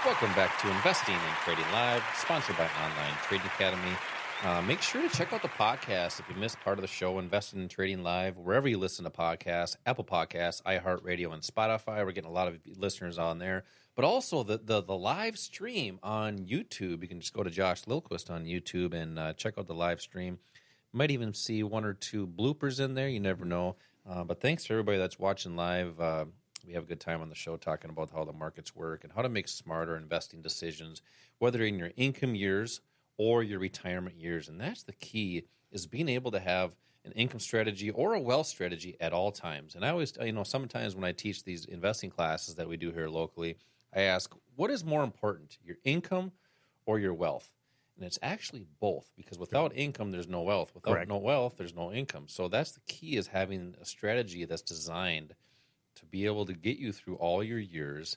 Welcome back to Investing and Trading Live, sponsored by Online Trading Academy. Make sure to check out the podcast if you missed part of the show, Investing and Trading Live, wherever you listen to podcasts, Apple Podcasts, iHeartRadio, and Spotify. We're getting a lot of listeners on there. But also the live stream on YouTube. You can just go to Josh Lilquist on YouTube and check out the live stream. Might even see one or two bloopers in there. You never know. But thanks to everybody that's watching live. We have a good time on the show talking about how the markets work and how to make smarter investing decisions, whether in your income years or your retirement years. And that's the key, is being able to have an income strategy or a wealth strategy at all times. And I always, sometimes when I teach these investing classes that we do here locally, I ask, what is more important, your income or your wealth? And it's actually both, because without income, there's no wealth. Without no wealth, there's no income. So that's the key, is having a strategy that's designed to be able to get you through all your years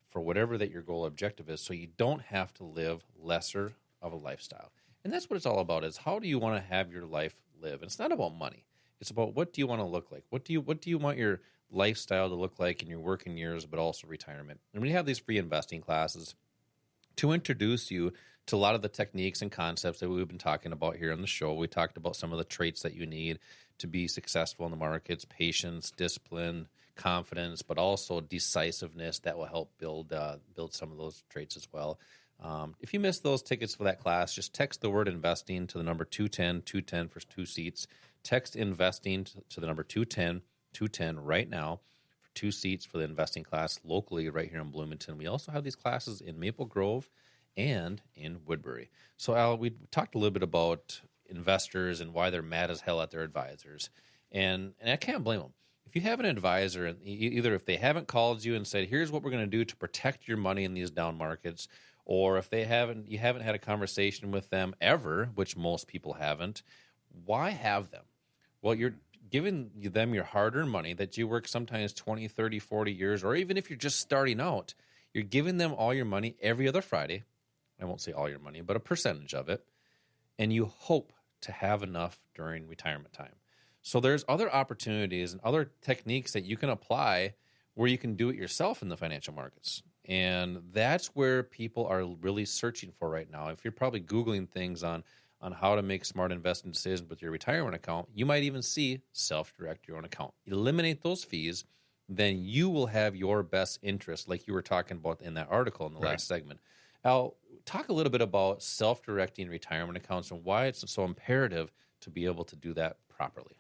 for whatever that your goal objective is, so you don't have to live lesser of a lifestyle. And that's what it's all about, is how do you want to have your life live? And it's not about money. It's about, what do you want to look like? What do you want your lifestyle to look like in your working years, but also retirement? And we have these free investing classes to introduce you to a lot of the techniques and concepts that we've been talking about here on the show. We talked about some of the traits that you need to be successful in the markets: patience, discipline, confidence, but also decisiveness that will help build some of those traits as well. If you missed those tickets for that class, just text the word investing to the number 210 for 2 seats. Text investing to the number 210 right now for 2 seats for the investing class locally right here in Bloomington. We also have these classes in Maple Grove and in Woodbury. So, Al, we talked a little bit about investors and why they're mad as hell at their advisors. And I can't blame them. If you have an advisor, and either if they haven't called you and said, here's what we're going to do to protect your money in these down markets, or if you haven't had a conversation with them ever, which most people haven't, why have them? Well, you're giving them your hard-earned money that you work sometimes 20, 30, 40 years, or even if you're just starting out, you're giving them all your money every other Friday. I won't say all your money, but a percentage of it, and you hope to have enough during retirement time. So there's other opportunities and other techniques that you can apply where you can do it yourself in the financial markets. And that's where people are really searching for right now. If you're probably Googling things on how to make smart investing decisions with your retirement account, you might even see self-direct your own account. Eliminate those fees, then you will have your best interest, like you were talking about in that article in the last segment. Al, talk a little bit about self-directing retirement accounts and why it's so imperative to be able to do that properly.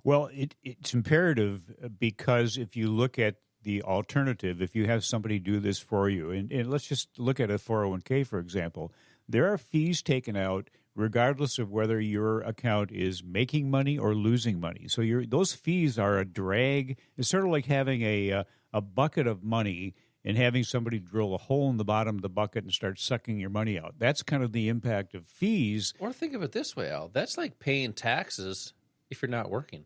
Well, it's imperative because if you look at the alternative, if you have somebody do this for you, and let's just look at a 401k, for example, there are fees taken out regardless of whether your account is making money or losing money. So those fees are a drag. It's sort of like having a bucket of money and having somebody drill a hole in the bottom of the bucket and start sucking your money out. That's kind of the impact of fees. Or think of it this way, Al. That's like paying taxes if you're not working.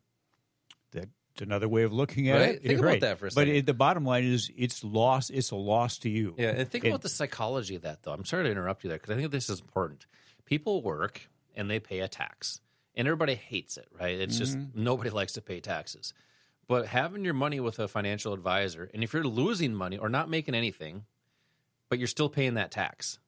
That's another way of looking at it. Think about that for a second. But the bottom line is it's loss. It's a loss to you. Yeah, and think about the psychology of that, though. I'm sorry to interrupt you there, because I think this is important. People work and they pay a tax, and everybody hates it, right? It's just nobody likes to pay taxes. But having your money with a financial advisor, and if you're losing money or not making anything, but you're still paying that tax,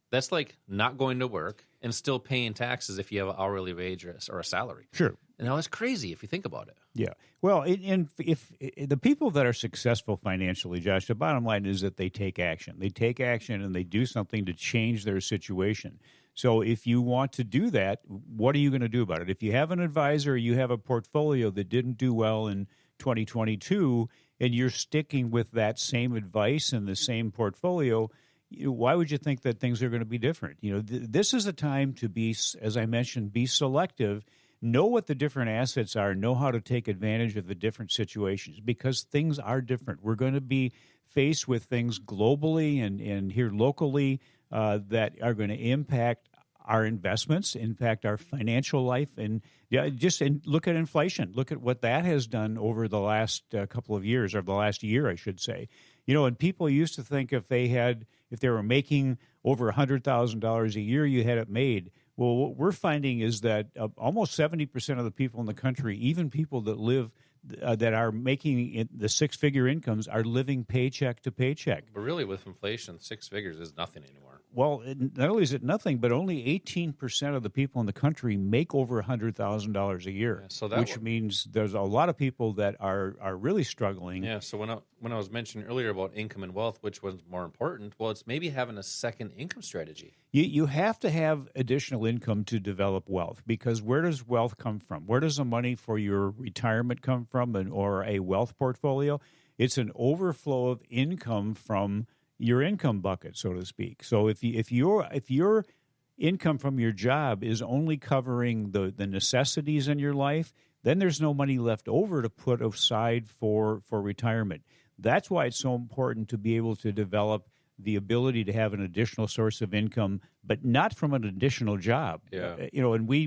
that's like not going to work and still paying taxes if you have an hourly wage or a salary. Sure. And now that's crazy if you think about it. Yeah. Well, if the people that are successful financially, Josh, the bottom line is that they take action. They take action and they do something to change their situation. So if you want to do that, what are you going to do about it? If you have an advisor, you have a portfolio that didn't do well in 2022, and you're sticking with that same advice and the same portfolio, why would you think that things are going to be different? This is a time to be, as I mentioned, be selective. Know what the different assets are. Know how to take advantage of the different situations, because things are different. We're going to be faced with things globally and here locally that are going to impact our investments, impact our financial life, and look at inflation. Look at what that has done over the last couple of years, or the last year, I should say. And people used to think if they were making over $100,000 a year, you had it made. Well, what we're finding is that almost 70% of the people in the country, even people that live that are making the six-figure incomes are living paycheck to paycheck. But really, with inflation, 6 figures is nothing anymore. Well, not only is it nothing, but only 18% of the people in the country make over $100,000 a year, which means there's a lot of people that are really struggling. Yeah, so when I was mentioning earlier about income and wealth, which one's more important? Well, it's maybe having a second income strategy. You have to have additional income to develop wealth, because where does wealth come from? Where does the money for your retirement come from, or a wealth portfolio? It's an overflow of income from your income bucket, so to speak. So if your income from your job is only covering the necessities in your life, then there's no money left over to put aside for retirement. That's why it's so important to be able to develop the ability to have an additional source of income, but not from an additional job. Yeah. And we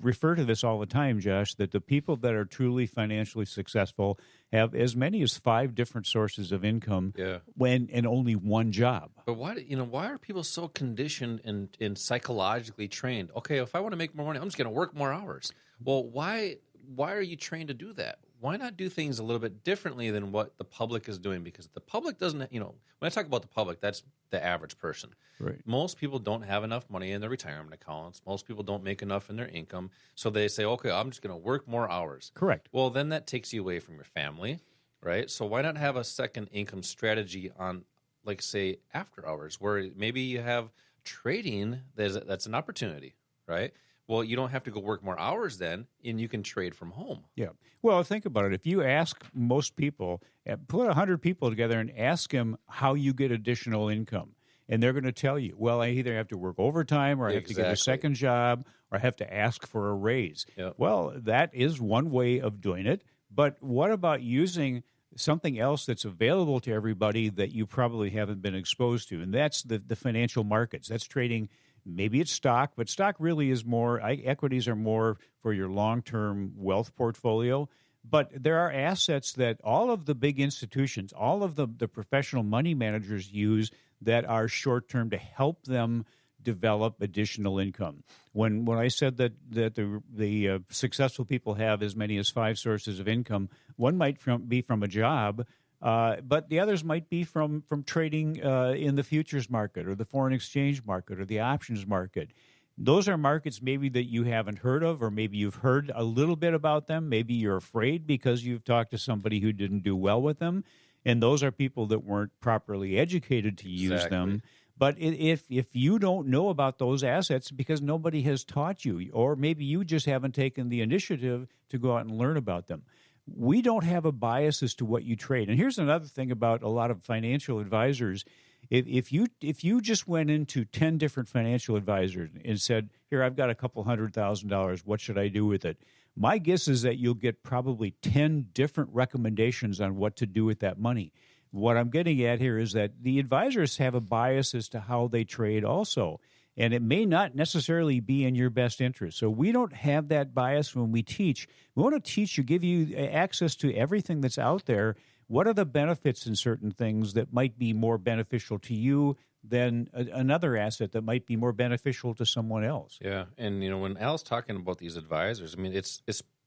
refer to this all the time, Josh, that the people that are truly financially successful have as many as 5 different sources of income and only one job. But why are people so conditioned and psychologically trained? Okay, if I want to make more money, I'm just going to work more hours. Well, why are you trained to do that? Why not do things a little bit differently than what the public is doing? Because the public doesn't, when I talk about the public, that's the average person. Right. Most people don't have enough money in their retirement accounts. Most people don't make enough in their income. So they say, okay, I'm just going to work more hours. Correct. Well, then that takes you away from your family, right? So why not have a second income strategy on, like, say, after hours, where maybe you have trading that's an opportunity, right? Well, you don't have to go work more hours then, and you can trade from home. Yeah. Well, think about it. If you ask most people, put 100 people together and ask them how you get additional income, and they're going to tell you, well, I either have to work overtime, or I have to get a second job, or I have to ask for a raise. Yep. Well, that is one way of doing it. But what about using something else that's available to everybody that you probably haven't been exposed to? And that's the financial markets. That's trading. Maybe it's stock, but stock really is more, equities are more for your long-term wealth portfolio. But there are assets that all of the big institutions, all of the professional money managers use that are short-term to help them develop additional income. When I said that the successful people have as many as 5 sources of income, one might be from a job, but the others might be from trading in the futures market or the foreign exchange market or the options market. Those are markets maybe that you haven't heard of, or maybe you've heard a little bit about them. Maybe you're afraid because you've talked to somebody who didn't do well with them. And those are people that weren't properly educated to use them. But if you don't know about those assets because nobody has taught you, or maybe you just haven't taken the initiative to go out and learn about them, we don't have a bias as to what you trade. And here's another thing about a lot of financial advisors. If you just went into 10 different financial advisors and said, here, I've got a couple $100,000, what should I do with it? My guess is that you'll get probably 10 different recommendations on what to do with that money. What I'm getting at here is that the advisors have a bias as to how they trade also, and it may not necessarily be in your best interest. So we don't have that bias when we teach. We want to teach you, give you access to everything that's out there. What are the benefits in certain things that might be more beneficial to you than another asset that might be more beneficial to someone else? Yeah, and when Al's talking about these advisors, I mean, it's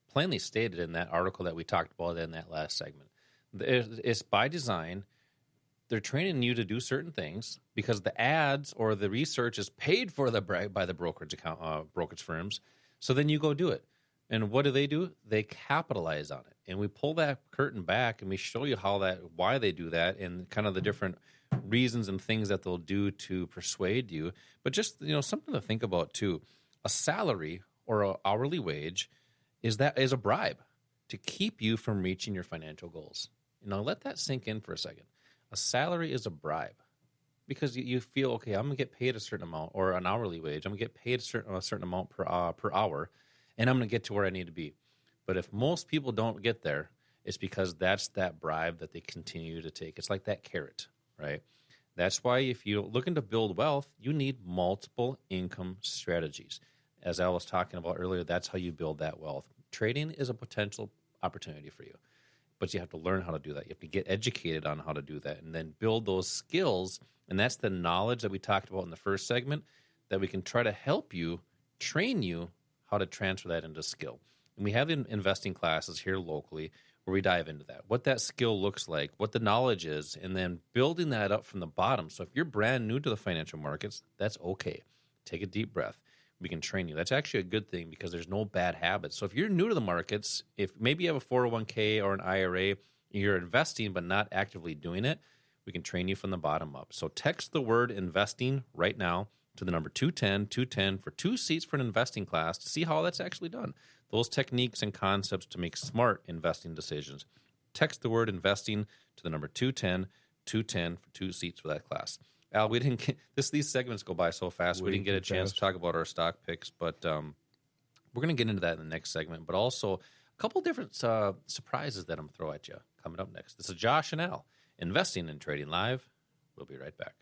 plainly stated in that article that we talked about in that last segment. It's by design. They're training you to do certain things because the ads or the research is paid for by the brokerage firms. So then you go do it. And what do? They capitalize on it. And we pull that curtain back and we show you why they do that, and kind of the different reasons and things that they'll do to persuade you. But just, something to think about too. A salary or an hourly wage is a bribe to keep you from reaching your financial goals. Let that sink in for a second. A salary is a bribe because you feel, okay, I'm going to get paid a certain amount, or an hourly wage. I'm going to get paid a certain amount per hour, and I'm going to get to where I need to be. But if most people don't get there, it's because that's that bribe that they continue to take. It's like that carrot, right? That's why if you're looking to build wealth, you need multiple income strategies. As I was talking about earlier, that's how you build that wealth. Trading is a potential opportunity for you, but you have to learn how to do that. You have to get educated on how to do that and then build those skills. And that's the knowledge that we talked about in the first segment, that we can try to help you, train you how to transfer that into skill. And we have investing classes here locally where we dive into that, what that skill looks like, what the knowledge is, and then building that up from the bottom. So if you're brand new to the financial markets, that's okay. Take a deep breath. We can train you. That's actually a good thing because there's no bad habits. So if you're new to the markets, if maybe you have a 401k or an IRA, you're investing but not actively doing it, we can train you from the bottom up. So text the word investing right now to the number 210 for 2 seats for an investing class to see how that's actually done. Those techniques and concepts to make smart investing decisions. Text the word investing to the number 210 for 2 seats for that class. Al, we didn't get these segments go by so fast. We didn't get a chance to talk about our stock picks, but we're going to get into that in the next segment. But also a couple different surprises that I'm going to throw at you coming up next. This is Josh and Al, Investing and Trading Live. We'll be right back.